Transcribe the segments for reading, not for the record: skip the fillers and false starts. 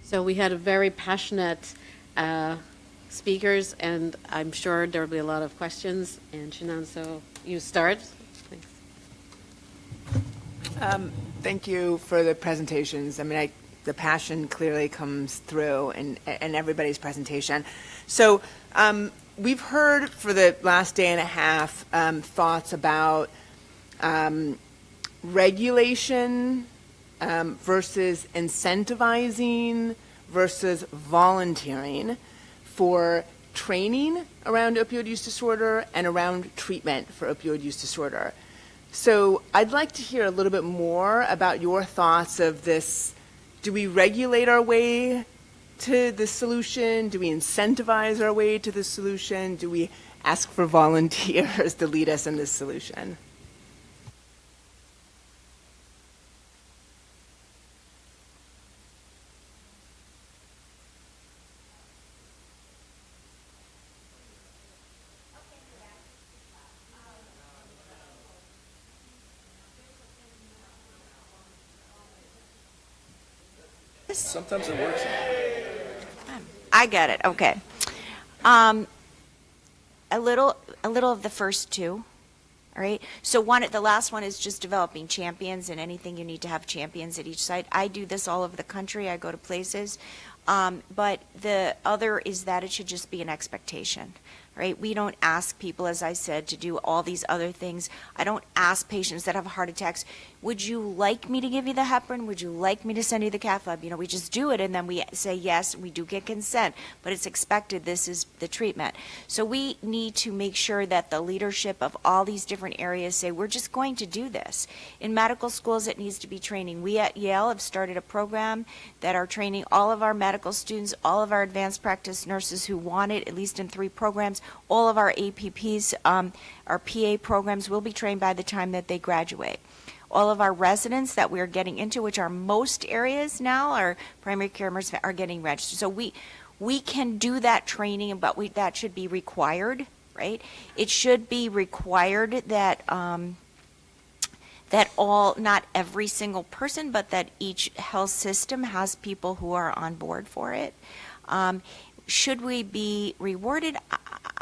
So we had a very passionate speakers, and I'm sure there will be a lot of questions. And Shannon, so you start. Thanks. Thank you for the presentations. I mean, the passion clearly comes through in everybody's presentation. So we've heard for the last day and a half thoughts about regulation versus incentivizing versus volunteering for training around opioid use disorder and around treatment for opioid use disorder. So I'd like to hear a little bit more about your thoughts of this. Do we regulate our way to the solution? Do we incentivize our way to the solution? Do we ask for volunteers to lead us in this solution? Sometimes it works. I get it. Okay. A little of the first two. All right. So the last one is just developing champions, and anything you need to have champions at each site. I do this all over the country. I go to places. But the other is that it should just be an expectation. Right? We don't ask people, as I said, to do all these other things. I don't ask patients that have heart attacks, would you like me to give you the heparin? Would you like me to send you the cath lab? You know, we just do it, and then we say yes, we do get consent, but it's expected this is the treatment. So we need to make sure that the leadership of all these different areas say, we're just going to do this. In medical schools, it needs to be training. We at Yale have started a program that are training all of our medical students, all of our advanced practice nurses who want it, at least in 3 programs. All of our APPs, our PA programs will be trained by the time that they graduate. All of our residents that we're getting into, which are most areas now, our primary care nurses are getting registered. So we can do that training, but that should be required, right? It should be required that not every single person, but that each health system has people who are on board for it. Should we be rewarded?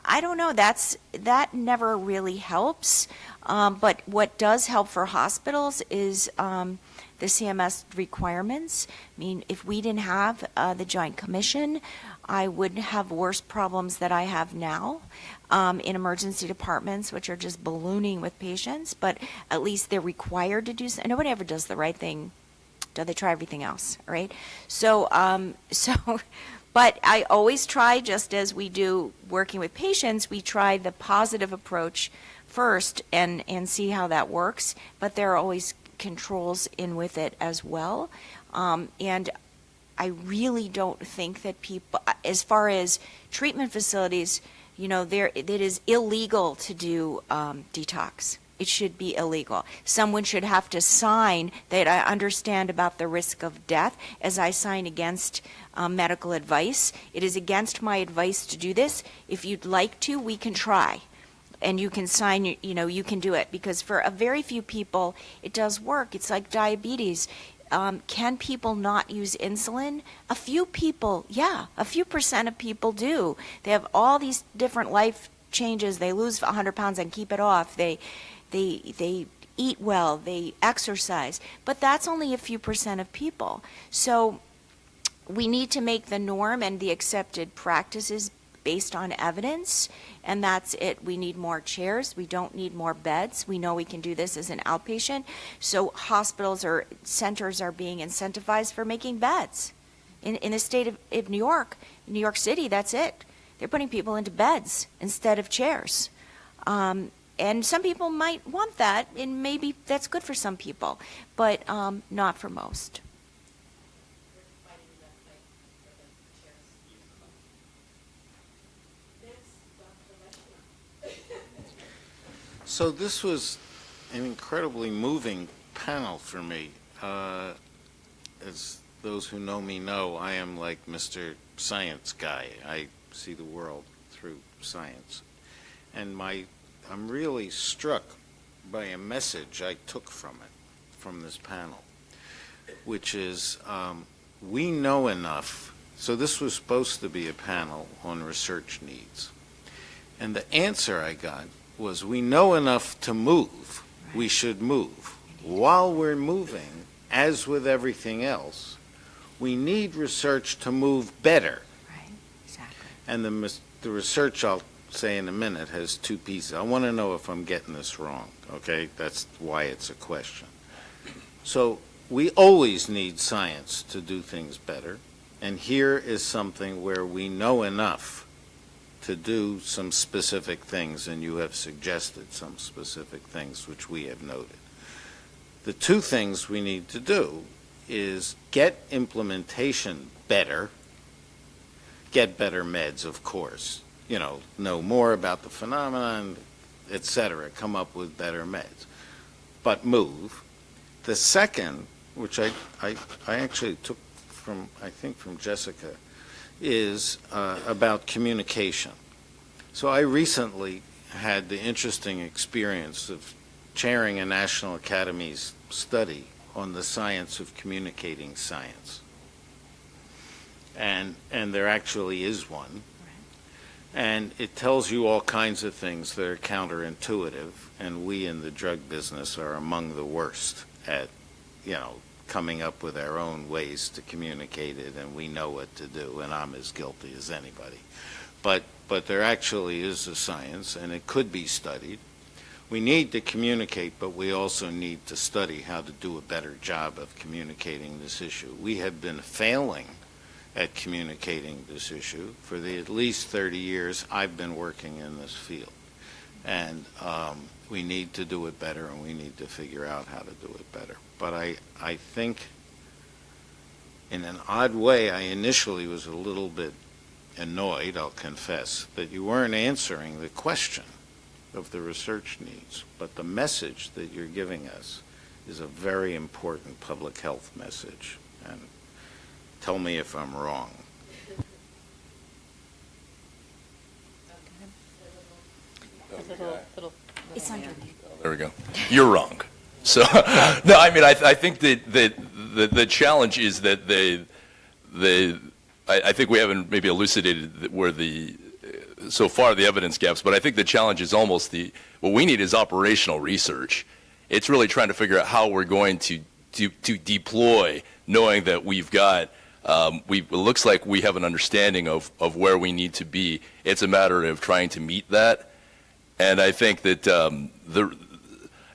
I don't know. That never really helps. But what does help for hospitals is the CMS requirements. I mean, if we didn't have the Joint Commission, I would have worse problems that I have now in emergency departments, which are just ballooning with patients. But at least they're required to do so. Nobody ever does the right thing. Do they try everything else, right? So, but I always try, just as we do working with patients, we try the positive approach first and see how that works. But there are always controls in with it as well. And I really don't think that people, as far as treatment facilities, you know, it is illegal to do detox. It should be illegal. Someone should have to sign that I understand about the risk of death as I sign against medical advice. It is against my advice to do this. If you'd like to, we can try. And you can sign, you know, you can do it. Because for a very few people, it does work. It's like diabetes. Can people not use insulin? A few people, yeah, a few percent of people do. They have all these different life changes. They lose 100 pounds and keep it off. They eat well, they exercise, but that's only a few percent of people. So we need to make the norm and the accepted practices based on evidence, and that's it. We need more chairs. We don't need more beds. We know we can do this as an outpatient. So hospitals or centers are being incentivized for making beds. In the state of New York, New York City, that's it. They're putting people into beds instead of chairs. And some people might want that, and maybe that's good for some people, but not for most. So this was an incredibly moving panel for me. As those who know me know, I am like Mr. Science Guy. I see the world through science. And I'm really struck by a message I took from this panel, which is we know enough. So this was supposed to be a panel on research needs. And the answer I got was, we know enough to move. We should move. While we're moving, as with everything else, we need research to move better. Right, exactly. And the research, I'll say in a minute, has two pieces. I want to know if I'm getting this wrong, okay? That's why it's a question. So we always need science to do things better. And here is something where we know enough to do some specific things, and you have suggested some specific things which we have noted. The two things we need to do is get implementation better, get better meds, of course, know more about the phenomenon, et cetera, come up with better meds, but move. The second, which I actually took from, I think from Jessica, is about communication. So I recently had the interesting experience of chairing a National Academies study on the science of communicating science. And there actually is one. And it tells you all kinds of things that are counterintuitive, and we in the drug business are among the worst at, coming up with our own ways to communicate it, and we know what to do, and I'm as guilty as anybody. But there actually is a science, and it could be studied. We need to communicate, but we also need to study how to do a better job of communicating this issue. We have been failing at communicating this issue for the at least 30 years I've been working in this field. And we need to do it better, and we need to figure out how to do it better. But I think, in an odd way, I initially was a little bit annoyed, I'll confess, that you weren't answering the question of the research needs. But the message that you're giving us is a very important public health message. And tell me if I'm wrong. It's under. There we go. You're wrong. So, no, I mean, I think that the challenge is that I think we haven't maybe elucidated where so far the evidence gaps, but I think the challenge is almost what we need is operational research. It's really trying to figure out how we're going to deploy, knowing that we've got, it looks like we have an understanding of where we need to be. It's a matter of trying to meet that. And I think that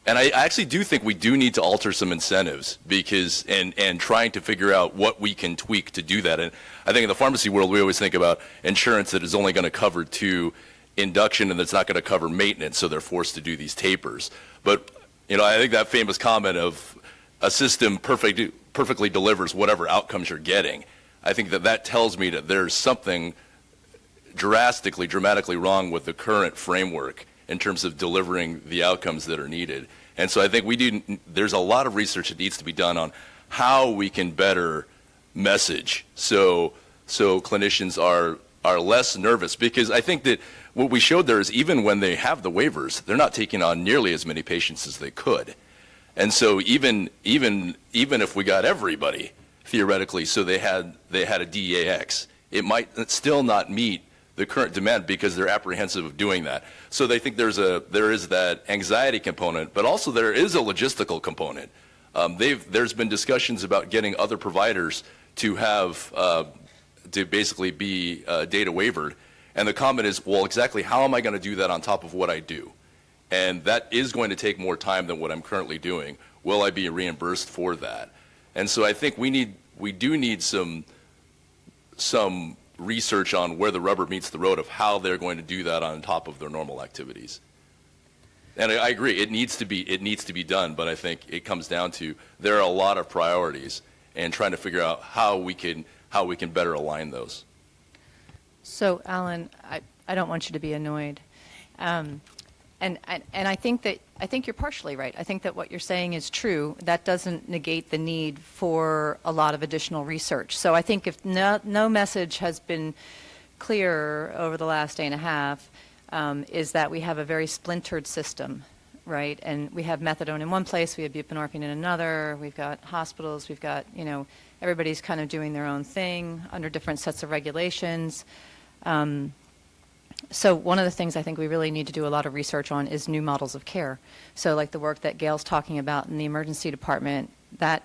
and I actually do think we do need to alter some incentives and trying to figure out what we can tweak to do that. And I think in the pharmacy world, we always think about insurance that is only going to cover to induction and that's not going to cover maintenance, so they're forced to do these tapers. But, I think that famous comment of a system perfectly delivers whatever outcomes you're getting, I think that tells me that there's something dramatically wrong with the current framework in terms of delivering the outcomes that are needed. And so I think there's a lot of research that needs to be done on how we can better message so clinicians are less nervous, because I think that what we showed there is even when they have the waivers, they're not taking on nearly as many patients as they could. And so even if we got everybody, theoretically, so they had a DEAX, it might still not meet the current demand because they're apprehensive of doing that. So they think there is that anxiety component, but also there is a logistical component. There's been discussions about getting other providers to have to basically be data wavered, and the comment is, well, exactly how am I going to do that on top of what I do? And that is going to take more time than what I'm currently doing. Will I be reimbursed for that? And so I think we do need some research on where the rubber meets the road of how they're going to do that on top of their normal activities. And I agree, it needs to be done, but I think it comes down to there are a lot of priorities and trying to figure out how we can better align those. So, Alan, I don't want you to be annoyed. And I think you're partially right. I think that what you're saying is true. That doesn't negate the need for a lot of additional research. So I think if no message has been clear over the last day and a half, is that we have a very splintered system, right? And we have methadone in one place, we have buprenorphine in another, we've got hospitals, we've got, everybody's kind of doing their own thing under different sets of regulations. So one of the things I think we really need to do a lot of research on is new models of care. So like the work that Gail's talking about in the emergency department, that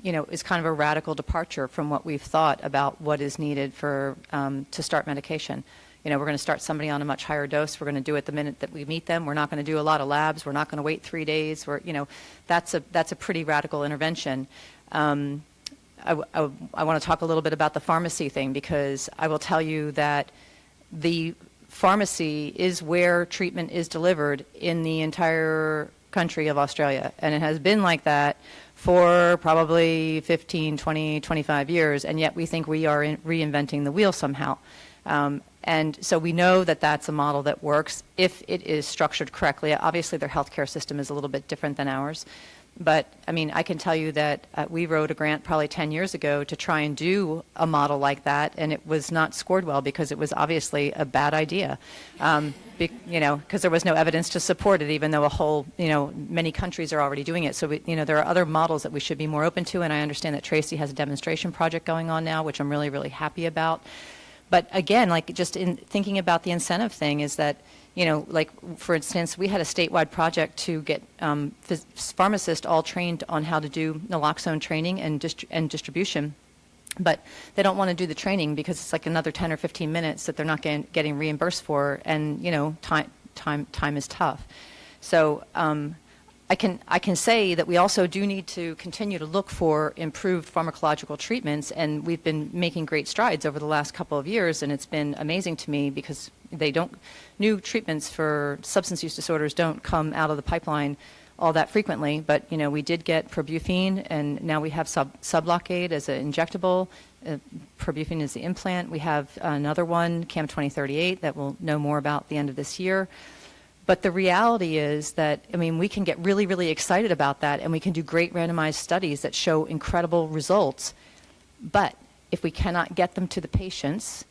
is kind of a radical departure from what we've thought about what is needed for to start medication. We're going to start somebody on a much higher dose. We're going to do it the minute that we meet them. We're not going to do a lot of labs. We're not going to wait 3 days. That's a pretty radical intervention. I want to talk a little bit about the pharmacy thing, because I will tell you that the pharmacy is where treatment is delivered in the entire country of Australia, and it has been like that for probably 15, 20, 25 years, and yet we think we are reinventing the wheel somehow. And so we know that that's a model that works if it is structured correctly. Obviously, their healthcare system is a little bit different than ours. But, I can tell you that we wrote a grant probably 10 years ago to try and do a model like that, and it was not scored well because it was obviously a bad idea, because there was no evidence to support it, even though many countries are already doing it. So, there are other models that we should be more open to, and I understand that Tracy has a demonstration project going on now, which I'm really, really happy about. But again, just in thinking about the incentive thing is that, for instance, we had a statewide project to get pharmacists all trained on how to do naloxone training and distribution. But they don't want to do the training because it's like another 10 or 15 minutes that they're not getting reimbursed for, and, time is tough. So I can say that we also do need to continue to look for improved pharmacological treatments, and we've been making great strides over the last couple of years, and it's been amazing to me because new treatments for substance use disorders don't come out of the pipeline all that frequently, but we did get Probufene, and now we have Sublocade as an injectable. Probufene is the implant. We have another one, CAM 2038, that we'll know more about at the end of this year. But the reality is that, we can get really, really excited about that, and we can do great randomized studies that show incredible results. But if we cannot get them to the patients,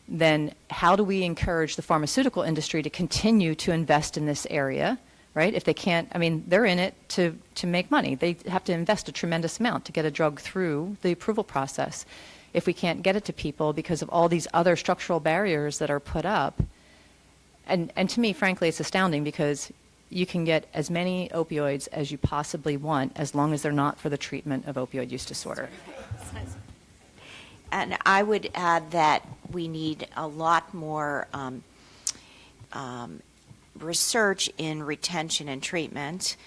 then how do we encourage the pharmaceutical industry to continue to invest in this area, right? If they can't, they're in it to make money. They have to invest a tremendous amount to get a drug through the approval process. If we can't get it to people because of all these other structural barriers that are put up, and to me, frankly, it's astounding because you can get as many opioids as you possibly want as long as they're not for the treatment of opioid use disorder. And I would add that we need a lot more research in retention and treatment.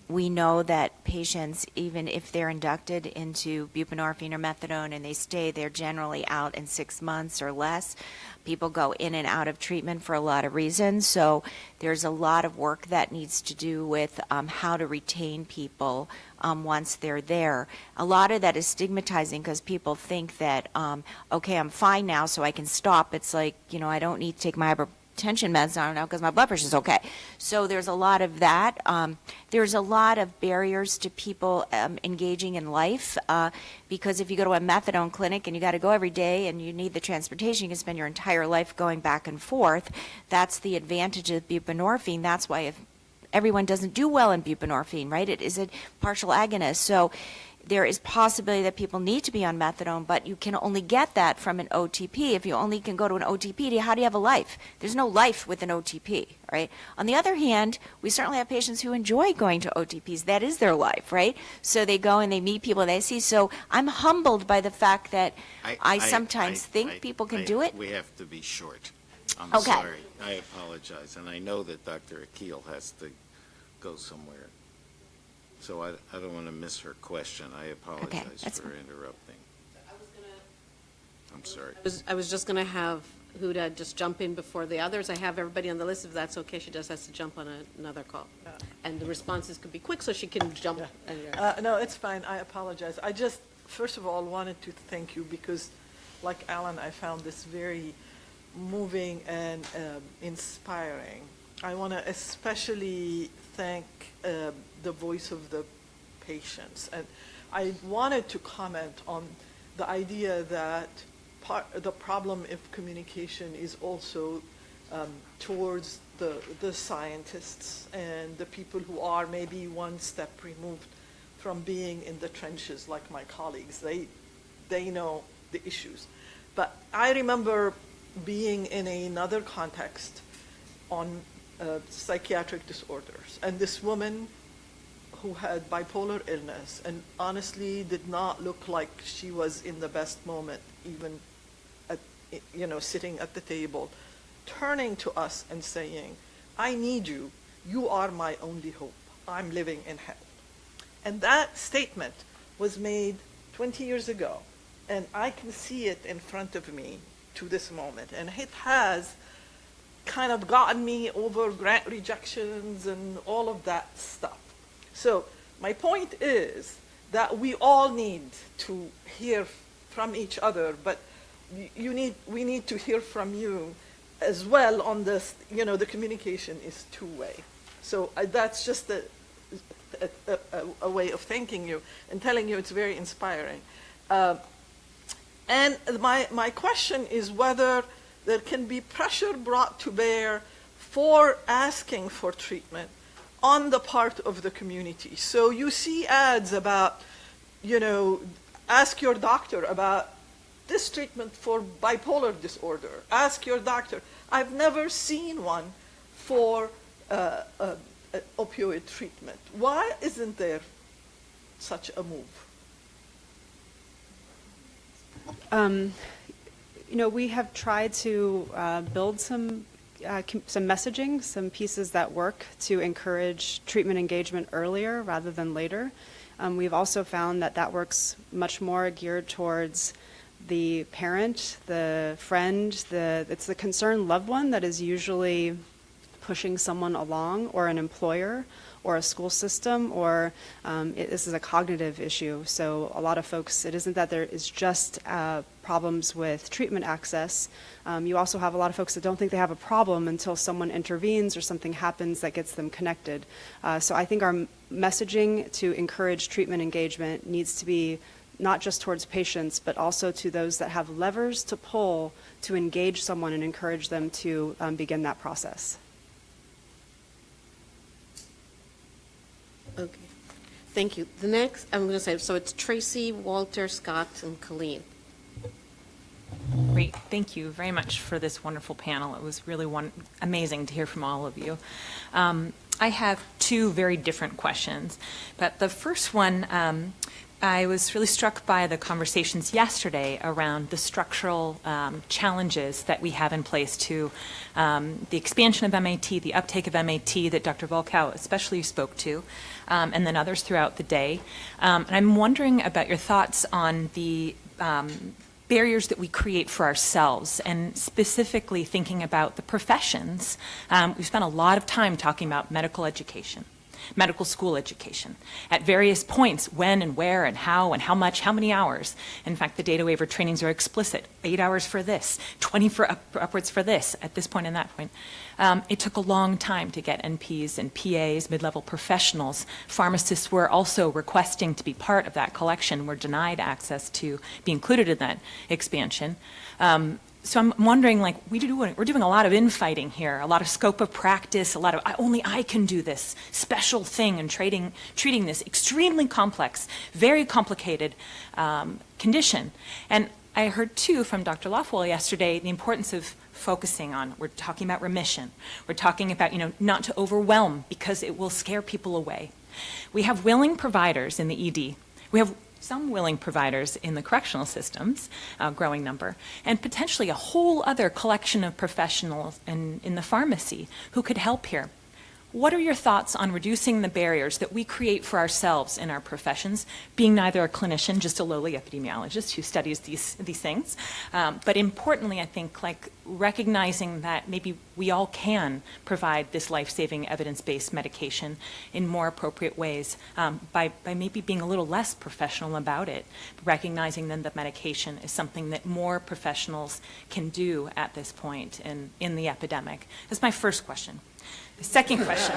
We know that patients, even if they're inducted into buprenorphine or methadone and they stay, they're generally out in 6 months or less. People go in and out of treatment for a lot of reasons. So there's a lot of work that needs to do with how to retain people once they're there. A lot of that is stigmatizing because people think that, okay, I'm fine now, so I can stop. It's like, I don't need to take my hypertension meds now because my blood pressure is okay. So there's a lot of that. There's a lot of barriers to people engaging in life because if you go to a methadone clinic and you got to go every day and you need the transportation, you can spend your entire life going back and forth. That's the advantage of buprenorphine. That's why if everyone doesn't do well in buprenorphine, right? It is a partial agonist. So there is possibility that people need to be on methadone, but you can only get that from an OTP. If you only can go to an OTP, how do you have a life? There's no life with an OTP, right? On the other hand, we certainly have patients who enjoy going to OTPs. That is their life, right? So they go and they meet people they see. So I'm humbled by the fact that I sometimes think people can do it. We have to be short. I'm Okay. sorry. I apologize. And I know that Dr. Akil has to go somewhere. So I don't want to miss her question. I apologize that's for interrupting. I'm sorry. I was just going to have Huda just jump in before the others. I have everybody on the list. If that's okay, she just has to jump on another call. And the responses could be quick, so she can jump. No, it's fine. I apologize. I just, first of all, wanted to thank you because, like Alan, I found this very moving and inspiring. I want to especially thank the voice of the patients. And I wanted to comment on the idea that the problem of communication is also towards the scientists and the people who are maybe one step removed from being in the trenches like my colleagues. They know the issues. But I remember being in another context on psychiatric disorders, and this woman who had bipolar illness and honestly did not look like she was in the best moment, even at, sitting at the table, turning to us and saying, I need you. You are my only hope. I'm living in hell. And that statement was made 20 years ago, and I can see it in front of me to this moment. And it has kind of gotten me over grant rejections and all of that stuff. So my point is that we all need to hear from each other, but we need to hear from you as well on this. The communication is two-way. So that's just a way of thanking you and telling you it's very inspiring. And my question is whether there can be pressure brought to bear for asking for treatment on the part of the community. So you see ads about, ask your doctor about this treatment for bipolar disorder. Ask your doctor. I've never seen one for opioid treatment. Why isn't there such a move? We have tried to build some messaging, some pieces that work to encourage treatment engagement earlier rather than later. We've also found that works much more geared towards the parent, the friend, it's the concerned loved one that is usually pushing someone along, or an employer, or a school system, or this is a cognitive issue. So a lot of folks, it isn't that there is just problems with treatment access. You also have a lot of folks that don't think they have a problem until someone intervenes or something happens that gets them connected. So I think our messaging to encourage treatment engagement needs to be not just towards patients, but also to those that have levers to pull to engage someone and encourage them to begin that process. Okay, thank you. The next, I'm going to say, so it's Tracy, Walter, Scott, and Colleen. Great. Thank you very much for this wonderful panel. It was really amazing to hear from all of you. I have two very different questions, but the first one, I was really struck by the conversations yesterday around the structural challenges that we have in place to the expansion of MAT, the uptake of MAT that Dr. Volkow especially spoke to, and then others throughout the day. And I'm wondering about your thoughts on the barriers that we create for ourselves, and specifically thinking about the professions. We've spent a lot of time talking about medical education, medical school education, at various points, when and where and how much, how many hours. In fact, the data waiver trainings are explicit, 8 hours for this, 20 for upwards for this, at this point and that point. It took a long time to get NPs and PAs, mid-level professionals. Pharmacists were also requesting to be part of that collection, were denied access to be included in that expansion. So I'm wondering, we're doing a lot of infighting here, a lot of scope of practice, a lot of only I can do this special thing, and treating this extremely complex, very complicated condition. And I heard too from Dr. Loftwell yesterday the importance of focusing on, we're talking about remission, we're talking about not to overwhelm because it will scare people away. We have willing providers in the ED. We have some willing providers in the correctional systems, a growing number, and potentially a whole other collection of professionals in the pharmacy who could help here. What are your thoughts on reducing the barriers that we create for ourselves in our professions, being neither a clinician, just a lowly epidemiologist who studies these things, but importantly, I think, recognizing that maybe we all can provide this life-saving evidence-based medication in more appropriate ways by maybe being a little less professional about it, recognizing then that medication is something that more professionals can do at this point in the epidemic. That's my first question. The second question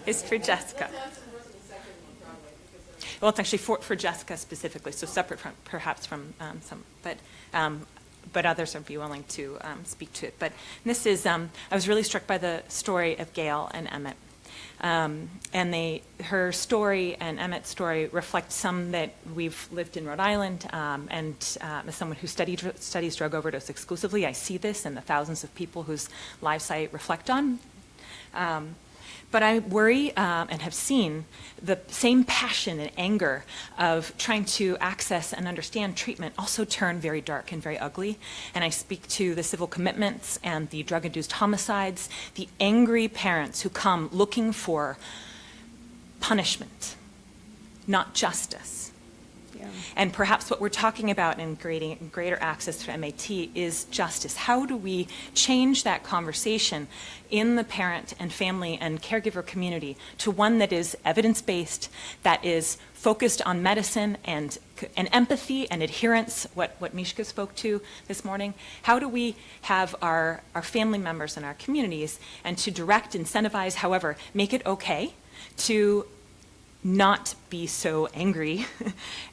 is for Jessica. Well, it's actually for Jessica specifically, so separate from perhaps from some, but others would be willing to speak to it. But this is, I was really struck by the story of Gail and Emmett. And her story and Emmett's story reflect some that we've lived in Rhode Island, and as someone who studies drug overdose exclusively, I see this in the thousands of people whose lives I reflect on. But I worry and have seen the same passion and anger of trying to access and understand treatment also turn very dark and very ugly. And I speak to the civil commitments and the drug-induced homicides, the angry parents who come looking for punishment, not justice. Yeah. And perhaps what we're talking about in greater access to MAT is justice. How do we change that conversation in the parent and family and caregiver community to one that is evidence-based, that is focused on medicine and empathy and adherence, what Mishka spoke to this morning? How do we have our family members and our communities, and to direct, incentivize, however, make it okay to not be so angry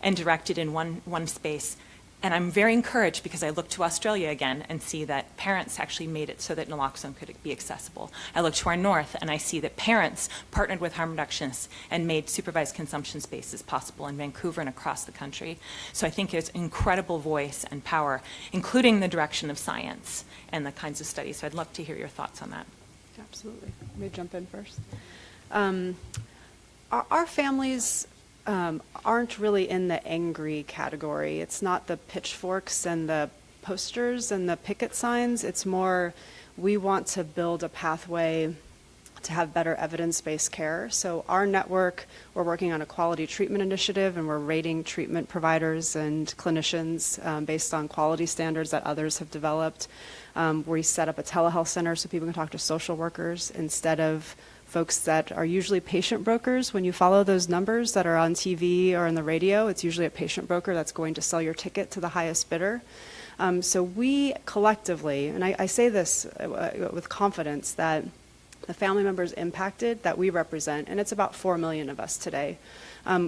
and directed in one space. And I'm very encouraged because I look to Australia again and see that parents actually made it so that naloxone could be accessible. I look to our north and I see that parents partnered with harm reductionists and made supervised consumption spaces possible in Vancouver and across the country. So I think there's incredible voice and power, including the direction of science and the kinds of studies. So I'd love to hear your thoughts on that. Absolutely. Let me jump in first. Our families aren't really in the angry category. It's not the pitchforks and the posters and the picket signs. It's more, we want to build a pathway to have better evidence-based care. So our network, we're working on a quality treatment initiative, and we're rating treatment providers and clinicians based on quality standards that others have developed. We set up a telehealth center so people can talk to social workers instead of folks that are usually patient brokers. When you follow those numbers that are on TV or on the radio, it's usually a patient broker that's going to sell your ticket to the highest bidder. So we collectively, and I say this with confidence, that the family members impacted that we represent, and it's about 4 million of us today,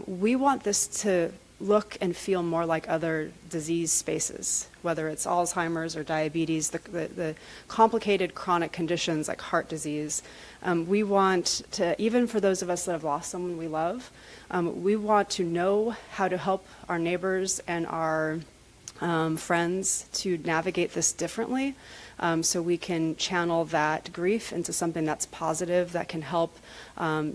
we want this to look and feel more like other disease spaces, whether it's Alzheimer's or diabetes, the complicated chronic conditions like heart disease. We want to, even for those of us that have lost someone we love, we want to know how to help our neighbors and our friends to navigate this differently, so we can channel that grief into something that's positive, that can help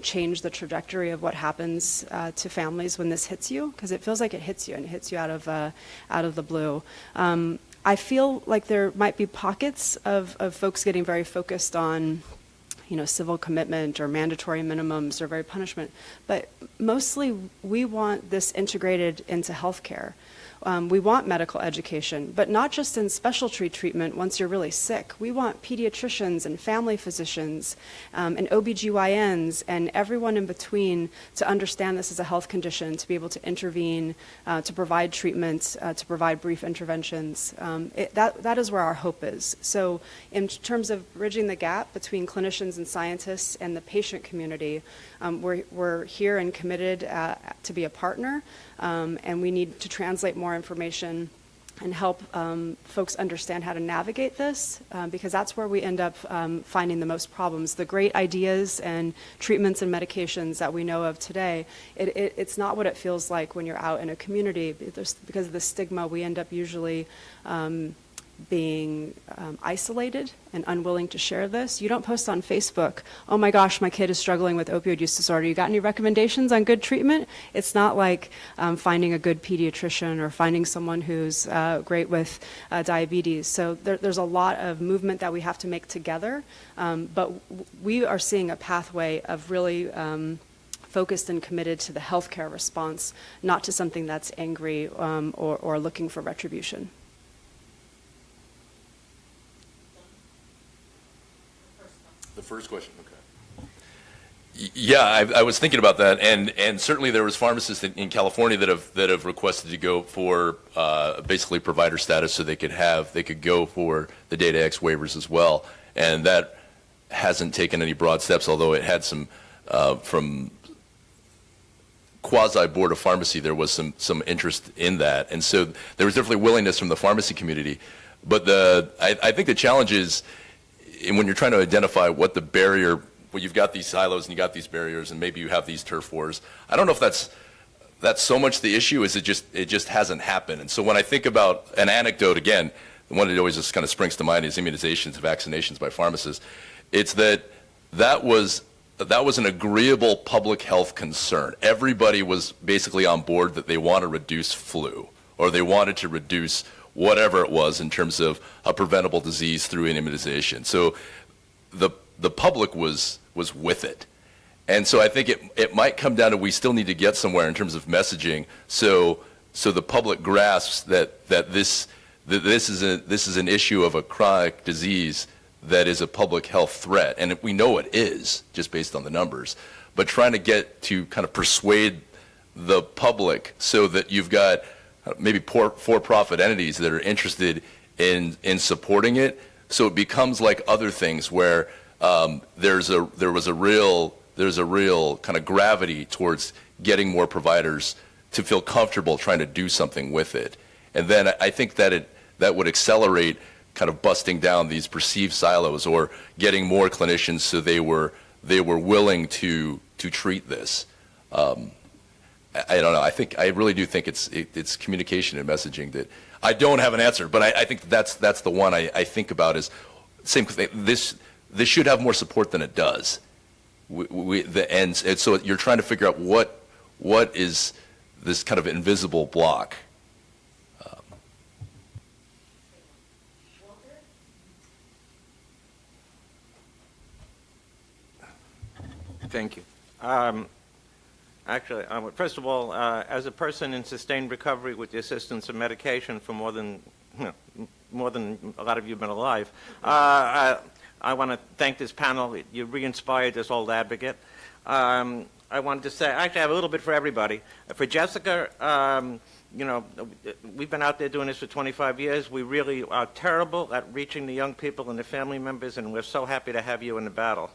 change the trajectory of what happens to families when this hits you, because it feels like it hits you, and it hits you out of the blue. I feel like there might be pockets of folks getting very focused on, civil commitment or mandatory minimums or very punishment, but mostly we want this integrated into healthcare. We want medical education, but not just in specialty treatment once you're really sick. We want pediatricians and family physicians and OBGYNs and everyone in between to understand this as a health condition, to be able to intervene, to provide treatment, to provide brief interventions. That is where our hope is. So in terms of bridging the gap between clinicians and scientists and the patient community, we're here and committed to be a partner, and we need to translate more information and help folks understand how to navigate this, because that's where we end up finding the most problems. The great ideas and treatments and medications that we know of today, it's not what it feels like when you're out in a community. Because of the stigma, we end up usually being isolated and unwilling to share this. You don't post on Facebook, oh my gosh, my kid is struggling with opioid use disorder. You got any recommendations on good treatment? It's not like finding a good pediatrician or finding someone who's great with diabetes. So there's a lot of movement that we have to make together, but we are seeing a pathway of really focused and committed to the healthcare response, not to something that's angry or looking for retribution. The first question, okay. Yeah, I was thinking about that, and certainly there was pharmacists in California that have requested to go for basically provider status, so they could go for the Data X waivers as well, and that hasn't taken any broad steps, although it had some from quasi board of pharmacy. There was some interest in that, and so there was definitely willingness from the pharmacy community, but I think the challenge is, and when you're trying to identify what the barrier where you've got these silos and you got these barriers and maybe you have these turf wars. I don't know if that's so much the issue as it just hasn't happened. And so when I think about an anecdote, again, the one that always just kind of springs to mind is immunizations, vaccinations by pharmacists. It's that was an agreeable public health concern. Everybody was basically on board that they want to reduce flu, or they wanted to reduce whatever it was in terms of a preventable disease through an immunization. So the public was with it. And so I think it might come down to we still need to get somewhere in terms of messaging so the public grasps that this is an issue of a chronic disease that is a public health threat. And we know it is, just based on the numbers. But trying to get to kind of persuade the public so that you've got maybe for-profit entities that are interested in supporting it, so it becomes like other things where there's a real kind of gravity towards getting more providers to feel comfortable trying to do something with it. And then I think that would accelerate kind of busting down these perceived silos or getting more clinicians so they were willing to treat this. I don't know. I really do think it's communication and messaging that I don't have an answer, but I think that's the one I think about is same thing. This should have more support than it does. And so you're trying to figure out what is this kind of invisible block. Thank you. Actually, first of all, as a person in sustained recovery with the assistance of medication for more than a lot of you have been alive, I want to thank this panel. You re-inspired this old advocate. I wanted to say, actually, I have a little bit for everybody. For Jessica, we've been out there doing this for 25 years. We really are terrible at reaching the young people and the family members, and we're so happy to have you in the battle.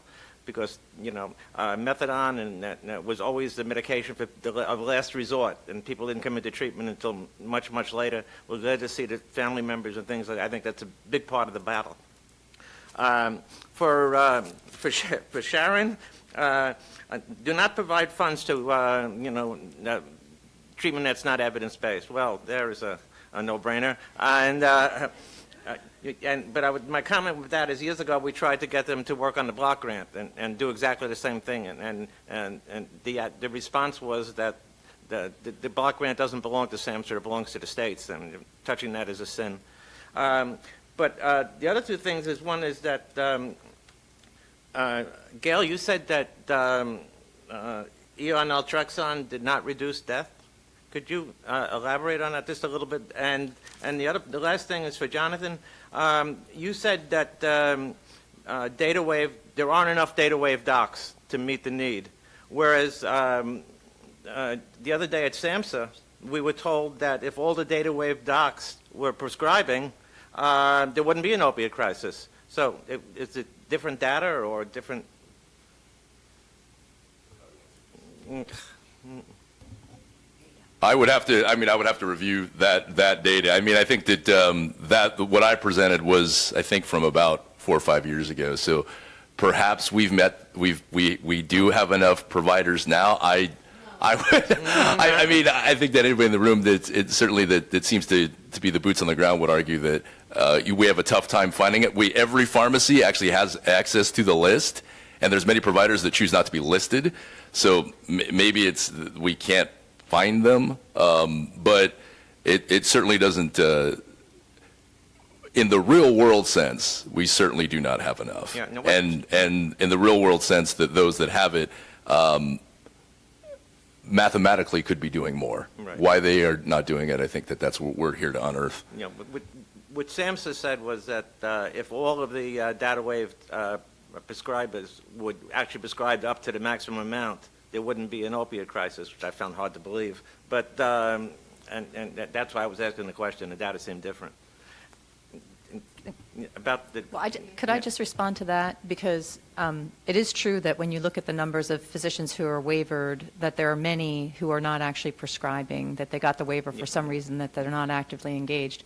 Because, methadone and that was always the medication of last resort, and people didn't come into treatment until much, much later. We're glad to see the family members and things like that. I think that's a big part of the battle. For Sharon, do not provide funds to, treatment that's not evidence-based. Well, there is a no-brainer. My comment with that is years ago we tried to get them to work on the block grant and do exactly the same thing, and the response was that the block grant doesn't belong to SAMHSA, it belongs to the states, and touching that is a sin. But the other two things is, one is that Gail, you said that Eon naltrexone did not reduce death. Could you elaborate on that just a little bit? And the last thing is for Jonathan. You said that data wave, there aren't enough data wave docs to meet the need. Whereas the other day at SAMHSA, we were told that if all the data wave docs were prescribing, there wouldn't be an opiate crisis. So is it different data or different? I would have to review that data. I mean, I think that what I presented was, I think, from about 4 or 5 years ago. So perhaps we do have enough providers now. I think that anybody in the room that seems to be the boots on the ground would argue that we have a tough time finding it. Every pharmacy actually has access to the list, and there's many providers that choose not to be listed. So maybe we can't find them, but it certainly doesn't, in the real world sense, we certainly do not have enough. Yeah, no, and in the real world sense, that those that have it mathematically could be doing more. Right. Why they are not doing it, I think that's what we're here to unearth. Yeah, what SAMHSA said was that if all of the data wave prescribers would actually prescribe up to the maximum amount, there wouldn't be an opiate crisis, which I found hard to believe. But and that's why I was asking the question. The data seemed different. About the. Well, could I just respond to that? Because it is true that when you look at the numbers of physicians who are waivered, that there are many who are not actually prescribing, that they got the waiver for some reason, that they're not actively engaged.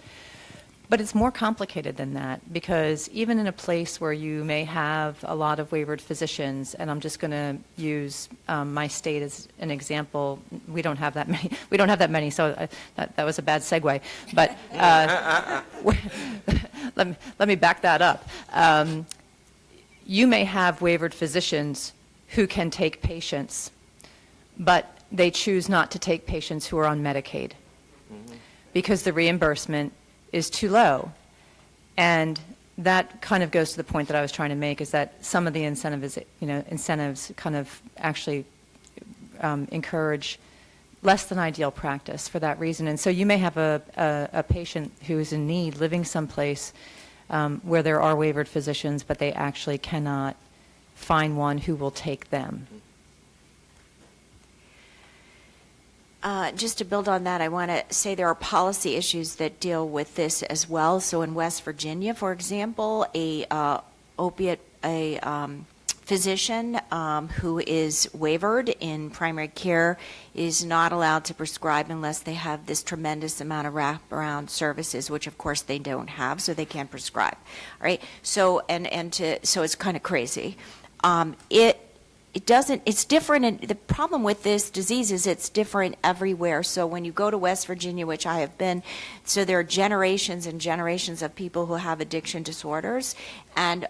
But it's more complicated than that, because even in a place where you may have a lot of waivered physicians, and I'm just going to use my state as an example, we don't have that many. We don't have that many, so that was a bad segue. But let me back that up. You may have waivered physicians who can take patients, but they choose not to take patients who are on Medicaid because the reimbursement is too low. And that kind of goes to the point that I was trying to make, is that some of the incentives kind of actually encourage less than ideal practice for that reason. And so you may have a patient who is in need living someplace where there are waivered physicians, but they actually cannot find one who will take them. Just to build on that, I want to say there are policy issues that deal with this as well. So in West Virginia, for example, a physician who is waivered in primary care is not allowed to prescribe unless they have this tremendous amount of wraparound services, which of course they don't have, so they can't prescribe. All right. So so it's kind of crazy. It's different, and the problem with this disease is it's different everywhere. So when you go to West Virginia, which I have been, so there are generations and generations of people who have addiction disorders, and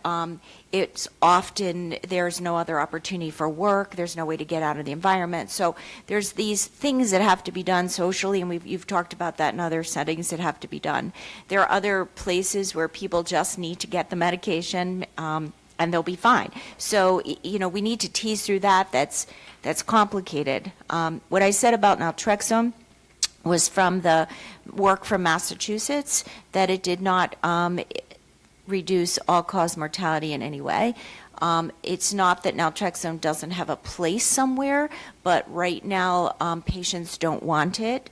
it's often, there's no other opportunity for work, there's no way to get out of the environment. So there's these things that have to be done socially, and you've talked about that in other settings that have to be done. There are other places where people just need to get the medication, and they'll be fine. So, we need to tease through that. That's complicated. What I said about naltrexone was from the work from Massachusetts, that it did not reduce all-cause mortality in any way. It's not that naltrexone doesn't have a place somewhere, but right now patients don't want it.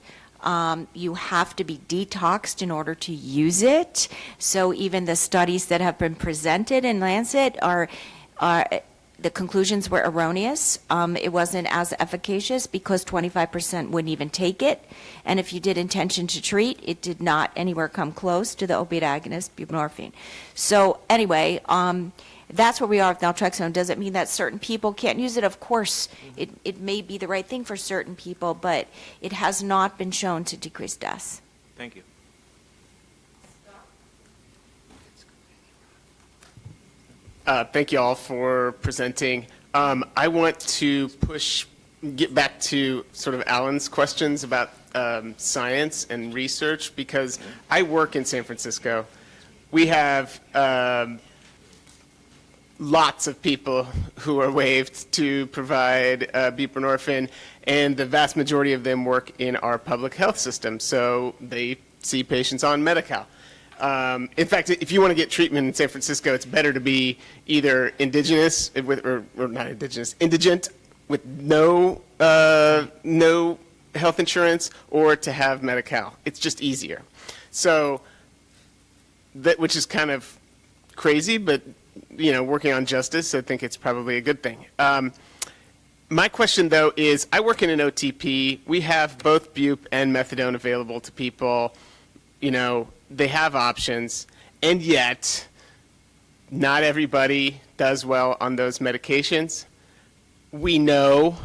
You have to be detoxed in order to use it. So even the studies that have been presented in Lancet are the conclusions were erroneous. It wasn't as efficacious because 25% wouldn't even take it. And if you did intention to treat, it did not anywhere come close to the opiate agonist, buprenorphine. So anyway, that's where we are with naltrexone. Does it mean that certain people can't use it? Of course, it may be the right thing for certain people, but it has not been shown to decrease deaths. Thank you. Thank you all for presenting. I want to get back to sort of Alan's questions about science and research, because I work in San Francisco. We have lots of people who are waived to provide buprenorphine, and the vast majority of them work in our public health system, so they see patients on Medi-Cal. In fact, if you want to get treatment in San Francisco, it's better to be either indigenous, or not indigenous, indigent with no health insurance, or to have Medi-Cal. It's just easier. So, which is kind of crazy, but working on justice, I think it's probably a good thing. My question, though, is I work in an OTP. We have both bup and methadone available to people. They have options, and yet not everybody does well on those medications. We know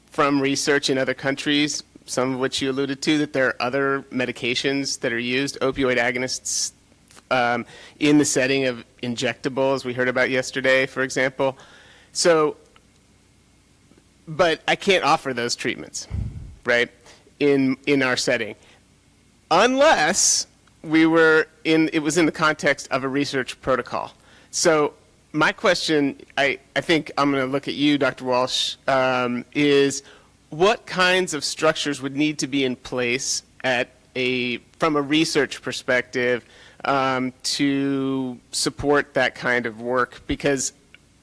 from research in other countries, some of which you alluded to, that there are other medications that are used, opioid agonists, in the setting of injectables, we heard about yesterday, for example. So, but I can't offer those treatments, right, in our setting, unless it was in the context of a research protocol. So my question, I think I'm going to look at you, Dr. Walsh, is what kinds of structures would need to be in place from a research perspective to support that kind of work? Because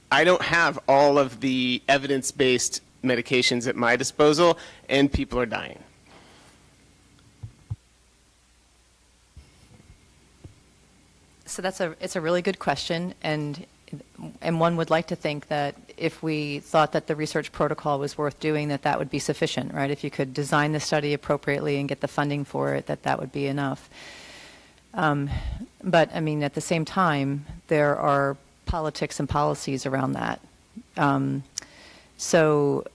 I don't have all of the evidence-based medications at my disposal, and people are dying. So it's a really good question, and one would like to think that if we thought that the research protocol was worth doing, that would be sufficient, right? If you could design the study appropriately and get the funding for it, that would be enough. But, I mean, at the same time, there are politics and policies around that. So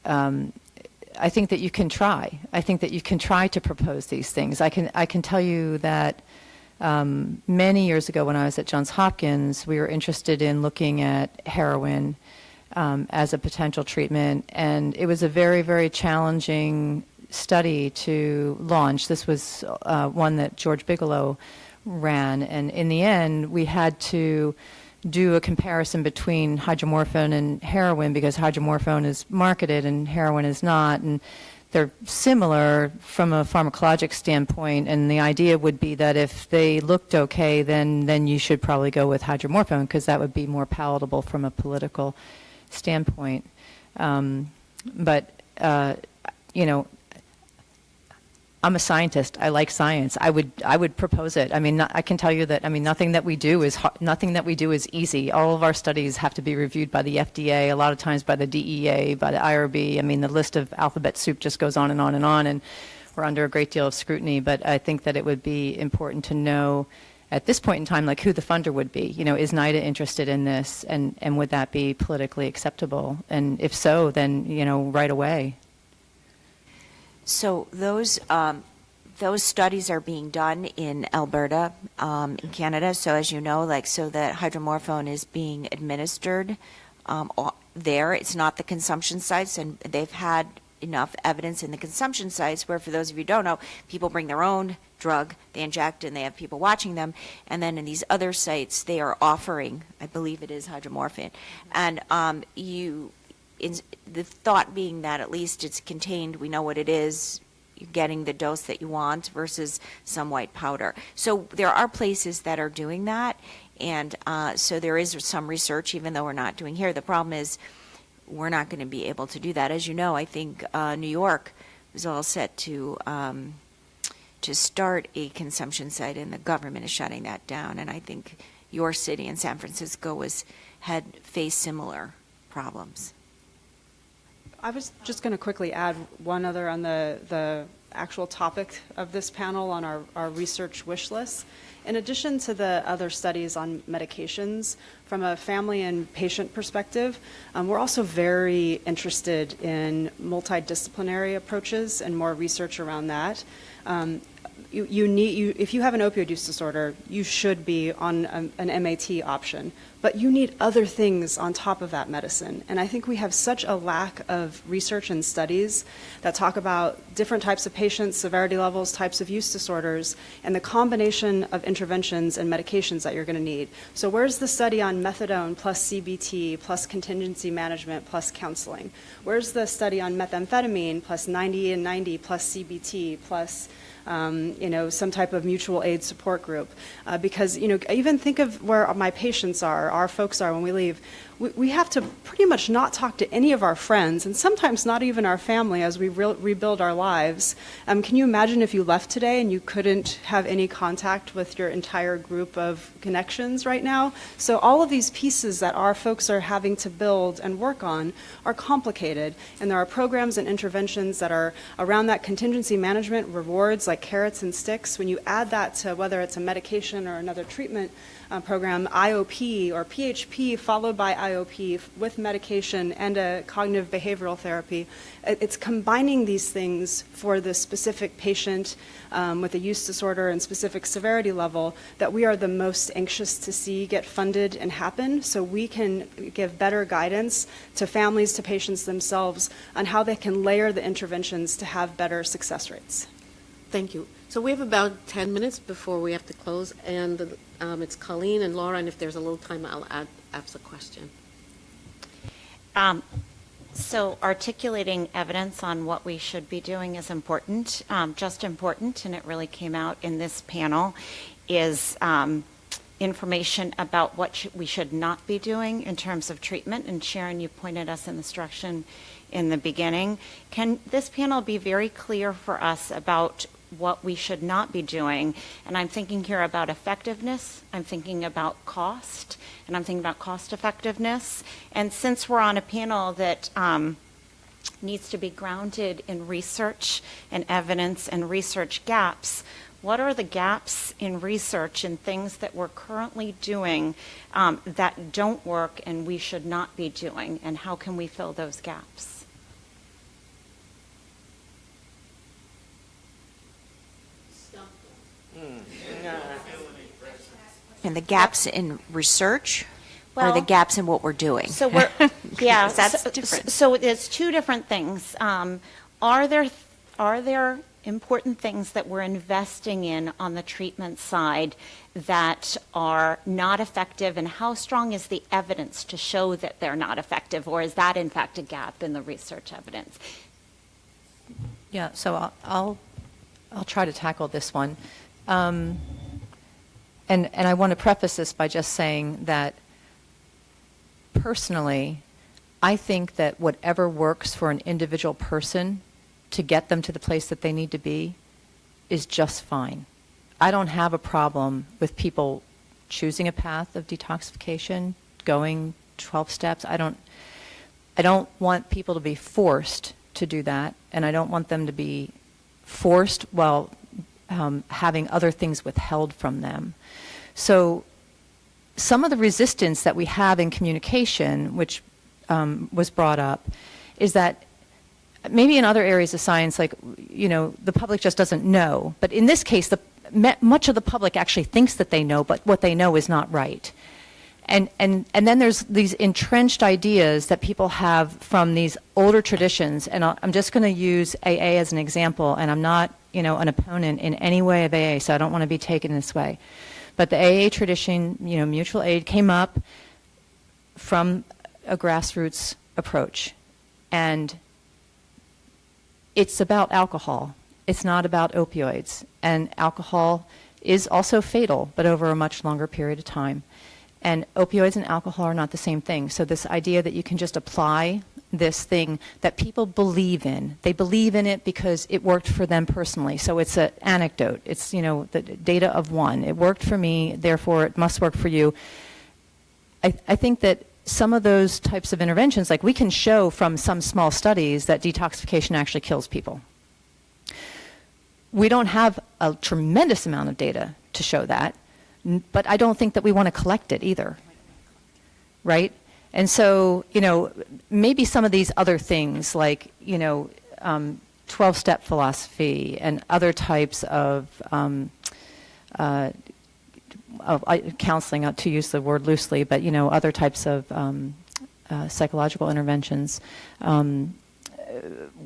I think that you can try. I think that you can try to propose these things. I can tell you that many years ago when I was at Johns Hopkins, we were interested in looking at heroin as a potential treatment, and it was a very, very challenging study to launch. This was one that George Bigelow ran, and in the end, we had to do a comparison between hydromorphone and heroin because hydromorphone is marketed and heroin is not, and they're similar from a pharmacologic standpoint, and the idea would be that if they looked okay, then you should probably go with hydromorphone because that would be more palatable from a political standpoint. But you know, I'm a scientist. I like science. I would propose it. I mean, I can tell you that. I mean, nothing that we do is easy. All of our studies have to be reviewed by the FDA. A lot of times by the DEA, by the IRB. I mean, the list of alphabet soup just goes on and on and on, and we're under a great deal of scrutiny. But I think that it would be important to know at this point in time, like who the funder would be. You know, is NIDA interested in this, and would that be politically acceptable? And if so, then right away. So those studies are being done in Alberta, in Canada. So as you know, so that hydromorphone is being administered there. It's not the consumption sites, and they've had enough evidence in the consumption sites where, for those of you who don't know, people bring their own drug, they inject, and they have people watching them. And then in these other sites, they are offering, I believe it is hydromorphone, and the thought being that at least it's contained, we know what it is, you're getting the dose that you want versus some white powder. So there are places that are doing that, and so there is some research, even though we're not doing here. The problem is we're not going to be able to do that. As you know, I think New York was all set to start a consumption site, and the government is shutting that down. And I think your city and San Francisco had faced similar problems. I was just going to quickly add one other on the actual topic of this panel on our research wish list. In addition to the other studies on medications, from a family and patient perspective, we're also very interested in multidisciplinary approaches and more research around that. If you have an opioid use disorder, you should be on an MAT option, but you need other things on top of that medicine. And I think we have such a lack of research and studies that talk about different types of patients, severity levels, types of use disorders, and the combination of interventions and medications that you're going to need. So where's the study on methadone plus CBT plus contingency management plus counseling? Where's the study on methamphetamine plus 90 and 90 plus CBT plus some type of mutual aid support group? Because, even think of where my patients are, our folks are when we leave. We have to pretty much not talk to any of our friends, and sometimes not even our family as we rebuild our lives. Can you imagine if you left today and you couldn't have any contact with your entire group of connections right now? So all of these pieces that our folks are having to build and work on are complicated, and there are programs and interventions that are around that contingency management, rewards like carrots and sticks. When you add that to whether it's a medication or another treatment program, IOP or PHP followed by IOP with medication and a cognitive behavioral therapy. It's combining these things for the specific patient with a use disorder and specific severity level that we are the most anxious to see get funded and happen, so we can give better guidance to families, to patients themselves on how they can layer the interventions to have better success rates. Thank you. So we have about 10 minutes before we have to close, and it's Colleen and Laura, and if there's a little time, I'll ask a question. So articulating evidence on what we should be doing is important, just important, and it really came out in this panel, is information about what we should not be doing in terms of treatment. And Sharon, you pointed us in this direction in the beginning. Can this panel be very clear for us about what we should not be doing? And I'm thinking here about effectiveness, I'm thinking about cost, and I'm thinking about cost effectiveness. And since we're on a panel that needs to be grounded in research and evidence and research gaps, What are the gaps in research and things that we're currently doing that don't work and we should not be doing? And how can we fill those gaps? And the gaps in research or the Well, gaps in what we're doing? So we're, yeah. That's so, different. So it's two different things. Are there important things that we're investing in on the treatment side that are not effective, and how strong is the evidence to show that they're not effective, or is that in fact a gap in the research evidence? Yeah, so I'll try to tackle this one. And I want to preface this by just saying that personally, I think that whatever works for an individual person to get them to the place that they need to be is just fine. I don't have a problem with people choosing a path of detoxification, going 12 steps. I don't want people to be forced to do that, and I don't want them to be forced while having other things withheld from them. So some of the resistance that we have in communication, which was brought up, is that maybe in other areas of science, like, the public just doesn't know. But in this case, much of the public actually thinks that they know, but what they know is not right. And then there's these entrenched ideas that people have from these older traditions. And I'm just going to use AA as an example, and I'm not, an opponent in any way of AA, so I don't want to be taken this way. But the AA tradition, mutual aid, came up from a grassroots approach. And it's about alcohol. It's not about opioids. And alcohol is also fatal, but over a much longer period of time. And opioids and alcohol are not the same thing. So this idea that you can just apply this thing that people believe in, they believe in it because it worked for them personally. So it's an anecdote. It's, the data of one. It worked for me, therefore it must work for you. I think that some of those types of interventions, like we can show from some small studies that detoxification actually kills people. We don't have a tremendous amount of data to show that, but I don't think that we want to collect it either, right? And so, maybe some of these other things like, 12-step philosophy and other types of counseling, to use the word loosely, but, other types of psychological interventions.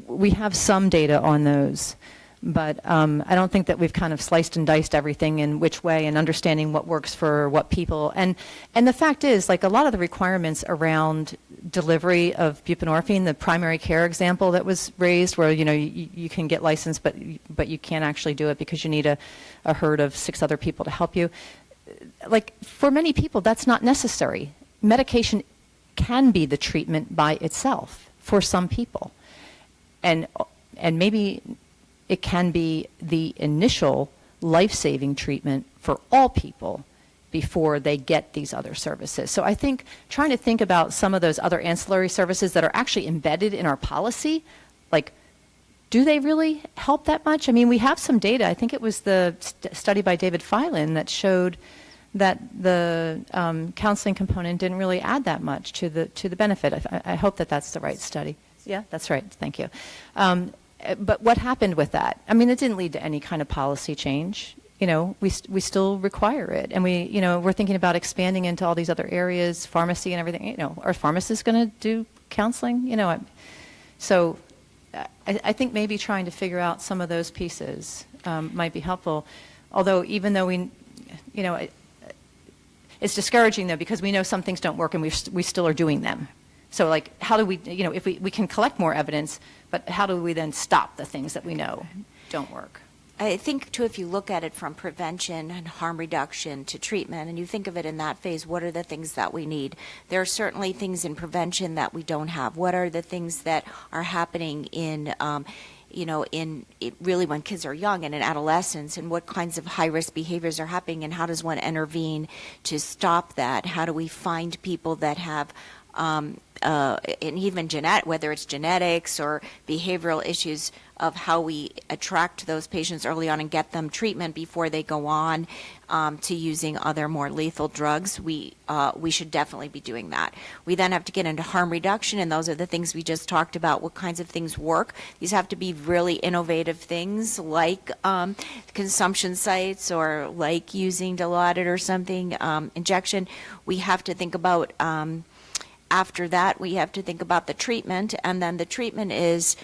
We have some data on those. But I don't think that we've kind of sliced and diced everything in which way and understanding what works for what people. And the fact is, like a lot of the requirements around delivery of buprenorphine, the primary care example that was raised where, you can get licensed, but you can't actually do it because you need a herd of 6 other people to help you. Like for many people, that's not necessary. Medication can be the treatment by itself for some people. And maybe it can be the initial life-saving treatment for all people before they get these other services. So I think trying to think about some of those other ancillary services that are actually embedded in our policy, like, do they really help that much? I mean, we have some data. I think it was the study by David Phelan that showed that the counseling component didn't really add that much to the benefit. I hope that that's the right study. Yeah, that's right. Thank you. But what happened with that? I mean, it didn't lead to any kind of policy change. We still require it. And we're thinking about expanding into all these other areas, pharmacy and everything. Are pharmacists going to do counseling? So I think maybe trying to figure out some of those pieces might be helpful. Although even though it's discouraging though, because we know some things don't work and we still are doing them. So like, how do we, if we can collect more evidence, but how do we then stop the things that we know don't work? I think, too, if you look at it from prevention and harm reduction to treatment, and you think of it in that phase, what are the things that we need? There are certainly things in prevention that we don't have. What are the things that are happening in really when kids are young and in adolescence, and what kinds of high-risk behaviors are happening, and how does one intervene to stop that? How do we find people that have and even whether it's genetics or behavioral issues, how we attract those patients early on and get them treatment before they go on to using other more lethal drugs, we should definitely be doing that. We then have to get into harm reduction, and those are the things we just talked about. What kinds of things work? These have to be really innovative things like consumption sites or like using Dilaudid or something, injection. We have to think about after that, we have to think about the treatment, and then the treatment is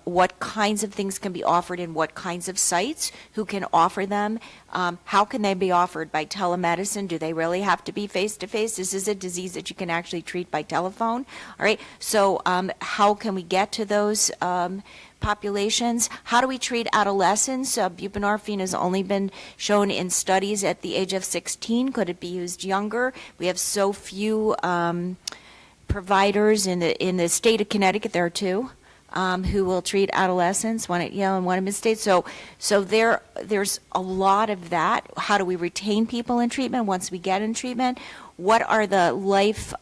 what kinds of things can be offered in what kinds of sites, who can offer them, how can they be offered by telemedicine, do they really have to be face-to-face? This is a disease that you can actually treat by telephone, all right? So how can we get to those populations? How do we treat adolescents? Buprenorphine has only been shown in studies at the age of 16. Could it be used younger? We have so few providers in the state of Connecticut. There are two who will treat adolescents, one at Yale and one at Mid-State. So there's a lot of that. How do we retain people in treatment once we get in treatment? What are the life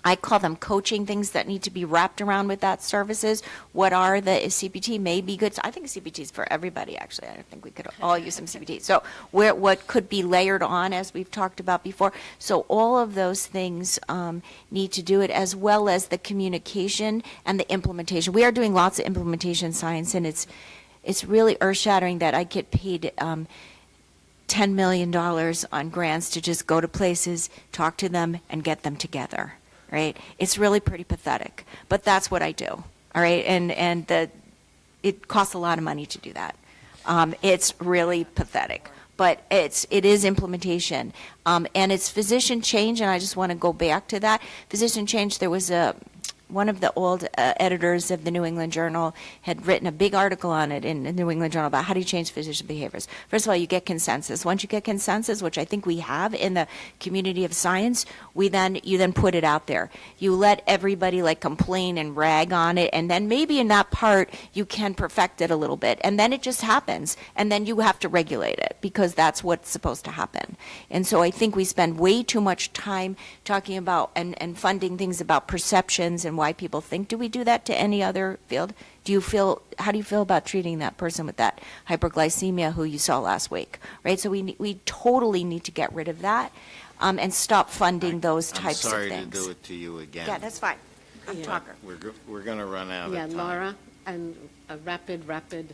I call them coaching things that need to be wrapped around with that services. What are the CPT may be good. So I think CPT is for everybody, actually. I think we could all use some CPT. So what could be layered on, as we've talked about before. So all of those things need to do it, as well as the communication and the implementation. We are doing lots of implementation science, and it's really earth-shattering that I get paid $10 million on grants to just go to places, talk to them, and get them together. Right? It's really pretty pathetic, but that's what I do. All right, and it costs a lot of money to do that. It's really pathetic, but it is implementation, and it's physician change. And I just want to go back to that physician change. There was one of the old editors of the New England Journal had written a big article on it in the New England Journal about how do you change physician behaviors. First of all, you get consensus. Once you get consensus, which I think we have in the community of science, you then put it out there. You let everybody complain and rag on it, and then maybe in that part you can perfect it a little bit, and then it just happens, and then you have to regulate it because that's what's supposed to happen. And so I think we spend way too much time talking about and funding things about perceptions and why people think. Do we do that to any other field? How do you feel about treating that person with that hyperglycemia who you saw last week, right? So we totally need to get rid of that and stop funding those types of things. I'm sorry to do it to you again. Yeah, that's fine. I'm a talker. We're going to run out of time. Yeah, Laura, and a rapid question.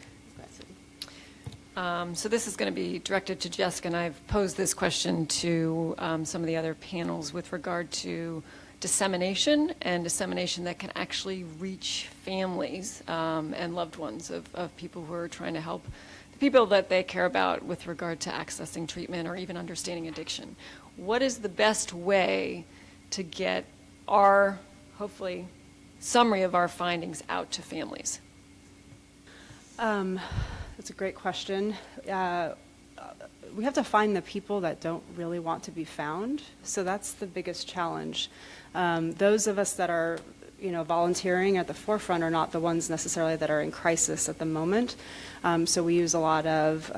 So this is going to be directed to Jessica, and I've posed this question to some of the other panels with regard to dissemination, and dissemination that can actually reach families and loved ones of people who are trying to help the people that they care about with regard to accessing treatment or even understanding addiction. What is the best way to get our, hopefully, summary of our findings out to families? That's a great question. We have to find the people that don't really want to be found. So that's the biggest challenge. Those of us that are, volunteering at the forefront are not the ones necessarily that are in crisis at the moment. So we use a lot of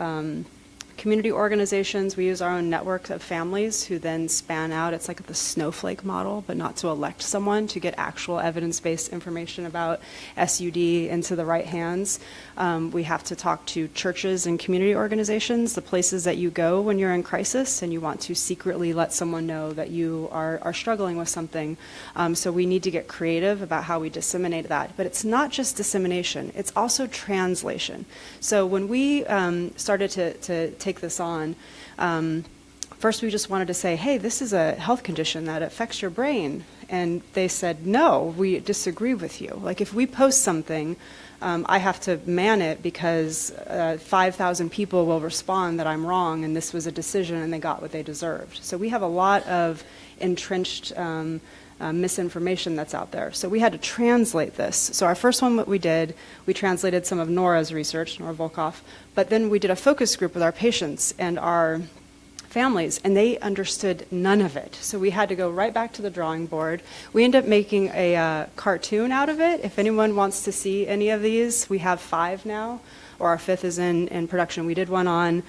community organizations. We use our own network of families who then span out. It's like the snowflake model, but not to elect someone, to get actual evidence-based information about SUD into the right hands. We have to talk to churches and community organizations, the places that you go when you're in crisis and you want to secretly let someone know that you are struggling with something. So we need to get creative about how we disseminate that. But it's not just dissemination, it's also translation. So when we started to take this on, first we just wanted to say, hey, this is a health condition that affects your brain. And they said, no, we disagree with you. Like if we post something, I have to man it because 5,000 people will respond that I'm wrong and this was a decision and they got what they deserved. So we have a lot of entrenched misinformation that's out there. So we had to translate this. So our first one, what we did, we translated some of Nora's research, Nora Volkoff, but then we did a focus group with our patients and our families, and they understood none of it. So we had to go right back to the drawing board. We ended up making a cartoon out of it. If anyone wants to see any of these, we have 5 now, or our 5th is in production. We did one on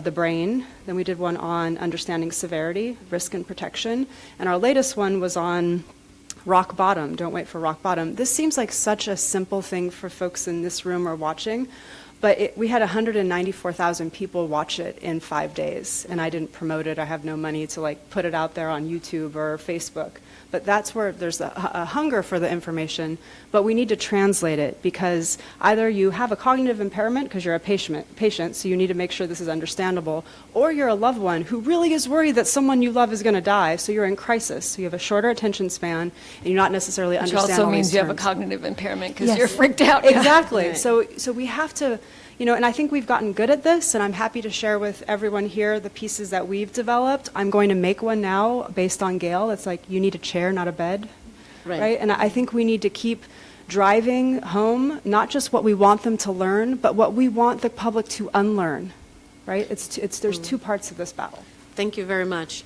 the brain, then we did one on understanding severity, risk and protection, and our latest one was on rock bottom, don't wait for rock bottom. This seems like such a simple thing for folks in this room or watching, but we had 194,000 people watch it in 5 days, and I didn't promote it. I have no money to like put it out there on YouTube or Facebook. But that's where there's a hunger for the information, but we need to translate it, because either you have a cognitive impairment because you're a patient, so you need to make sure this is understandable, or you're a loved one who really is worried that someone you love is going to die, so you're in crisis. So you have a shorter attention span, and you're not necessarily Which understand also all means these you have a terms. cognitive impairment because Yes. you're freaked out. Exactly. Right. So we have to, and I think we've gotten good at this, and I'm happy to share with everyone here the pieces that we've developed. I'm going to make one now based on Gail. It's like, you need a chair, not a bed. Right? And I think we need to keep driving home not just what we want them to learn, but what we want the public to unlearn. Right? There's two parts of this battle. Thank you very much.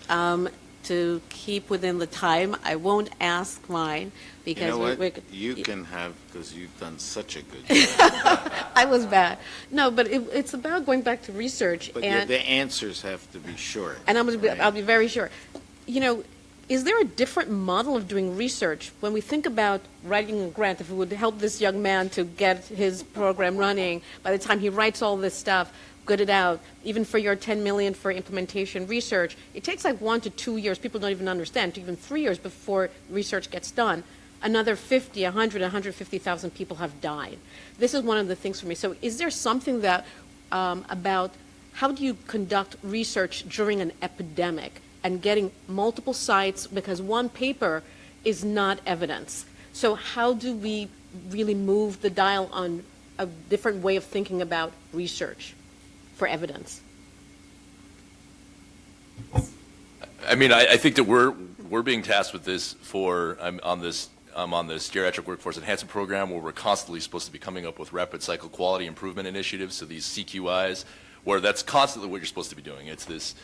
To keep within the time, I won't ask mine because You know what? we're You can have, because you've done such a good job. I was bad. No, but it's about going back to research, But and the answers have to be short. and right? I'll be very sure. Is there a different model of doing research when we think about writing a grant? If it would help this young man to get his program running, by the time he writes all this stuff, good it out, even for your 10 million for implementation research, it takes like 1 to 2 years. People don't even understand, to even 3 years before research gets done. Another 50, 100, 150,000 people have died. This is one of the things for me. So is there something that about how do you conduct research during an epidemic and getting multiple sites, because one paper is not evidence. So how do we really move the dial on a different way of thinking about research for evidence? I mean, I think that we're being tasked with this I'm on this geriatric workforce enhancement program where we're constantly supposed to be coming up with rapid cycle quality improvement initiatives, so these CQIs, where that's constantly what you're supposed to be doing. It's this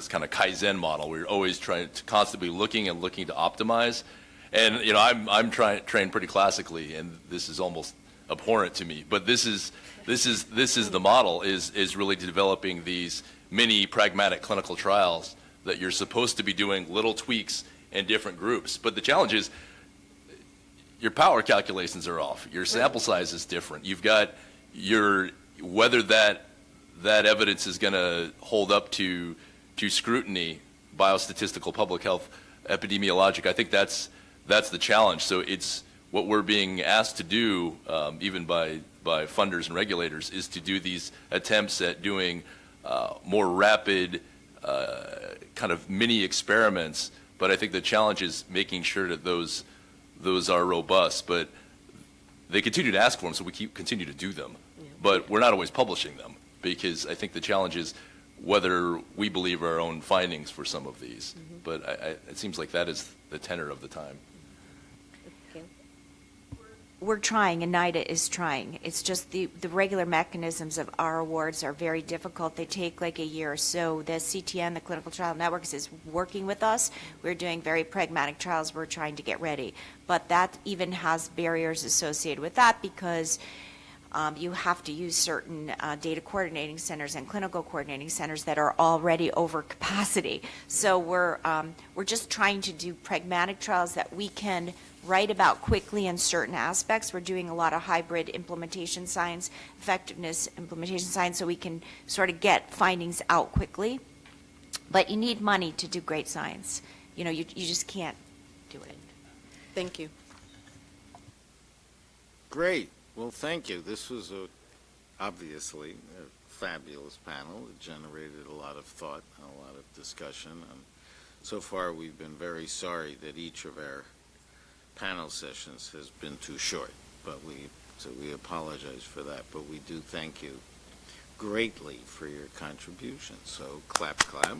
kind of Kaizen model where you're always trying to constantly looking to optimize. And I'm trained pretty classically, and this is almost abhorrent to me. But this is the model is really developing these mini pragmatic clinical trials that you're supposed to be doing little tweaks in different groups. But the challenge is your power calculations are off. Your sample size is different. You've got whether that evidence is going to hold up to scrutiny, biostatistical, public health, epidemiologic. I think that's the challenge. So it's what we're being asked to do, even by funders and regulators, is to do these attempts at doing more rapid kind of mini experiments. But I think the challenge is making sure that those are robust. But they continue to ask for them, so we continue to do them. Yeah. But we're not always publishing them, because I think the challenge is whether we believe our own findings for some of these. Mm-hmm. But it seems like that is the tenor of the time. We're trying, and NIDA is trying. It's just the regular mechanisms of our awards are very difficult. They take like a year or so. The CTN, the Clinical Trial Networks, is working with us. We're doing very pragmatic trials. We're trying to get ready. But that even has barriers associated with that, because you have to use certain data coordinating centers and clinical coordinating centers that are already over capacity. So we're just trying to do pragmatic trials that we can write about quickly in certain aspects. We're doing a lot of hybrid implementation science, effectiveness implementation science, so we can sort of get findings out quickly. But you need money to do great science. You just can't do it. Thank you. Great. Well, thank you. This was obviously a fabulous panel. It generated a lot of thought and a lot of discussion. And so far, we've been very sorry that each of our panel sessions has been too short, but we apologize for that. But we do thank you greatly for your contribution. So clap, clap.